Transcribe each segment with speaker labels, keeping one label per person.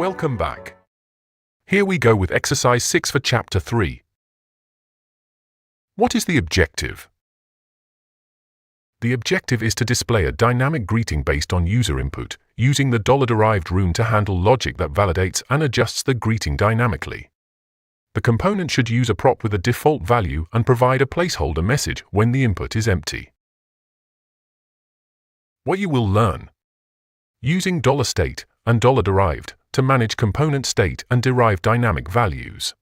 Speaker 1: Welcome back. Here we go with exercise 6 for chapter 3. What is the objective? The objective is to display a dynamic greeting based on user input, using the $derived rune to handle logic that validates and adjusts the greeting dynamically. The component should use a prop with a default value and provide a placeholder message when the input is empty. What you will learn: using $state and $derived to manage component state and derive dynamic values.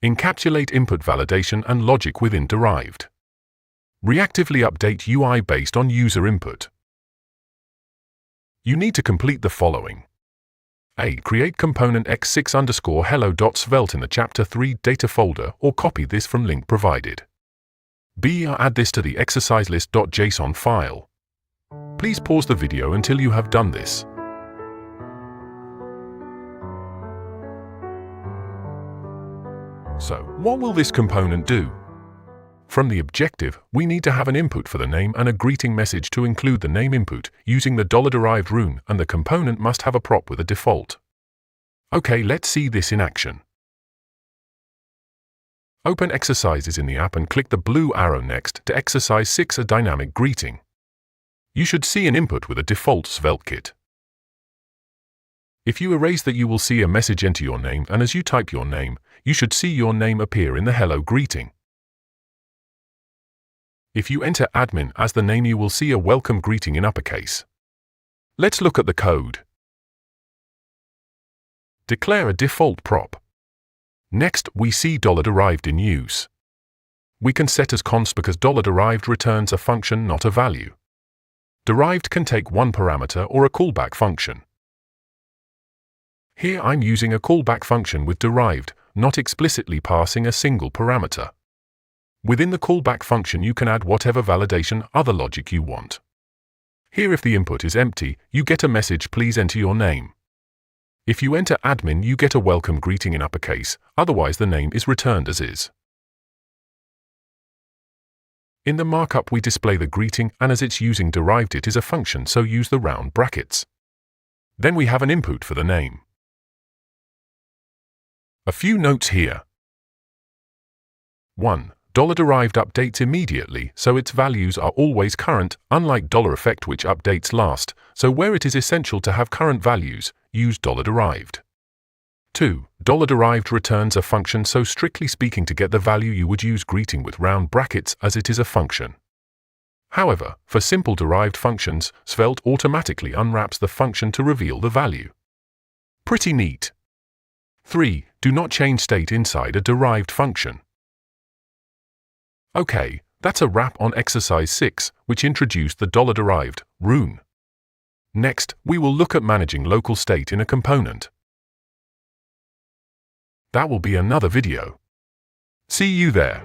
Speaker 1: Encapsulate input validation and logic within derived. Reactively update UI based on user input. You need to complete the following. A. Create component x6_hello.svelte in the chapter 3 data folder or copy this from link provided. B. Add this to the exercise list.json file. Please pause the video until you have done this. So, what will this component do? From the objective, we need to have an input for the name and a greeting message to include the name input using the $derived rune, and the component must have a prop with a default. Okay, let's see this in action. Open exercises in the app and click the blue arrow next to exercise 6, a dynamic greeting. You should see an input with a default Svelte kit. If you erase that, you will see a message: enter your name, and as you type your name, you should see your name appear in the hello greeting. If you enter admin as the name, you will see a welcome greeting in uppercase. Let's look at the code. Declare a default prop. Next, we see $derived in use. We can set as const because $derived returns a function, not a value. Derived can take one parameter or a callback function. Here I'm using a callback function with derived, not explicitly passing a single parameter. Within the callback function you can add whatever validation other logic you want. Here, if the input is empty, you get a message: please enter your name. If you enter admin, you get a welcome greeting in uppercase, otherwise the name is returned as is. In the markup we display the greeting, and as it's using derived, it is a function, so use the round brackets. Then we have an input for the name. A few notes here. 1. $derived updates immediately, so its values are always current, unlike $effect which updates last, so where it is essential to have current values, use $derived. 2. $derived returns a function, so strictly speaking to get the value you would use greeting with round brackets as it is a function. However, for simple derived functions, Svelte automatically unwraps the function to reveal the value. Pretty neat. 3. Do not change state inside a derived function. Okay, that's a wrap on exercise 6, which introduced the $derived rune. Next, we will look at managing local state in a component. That will be another video. See you there.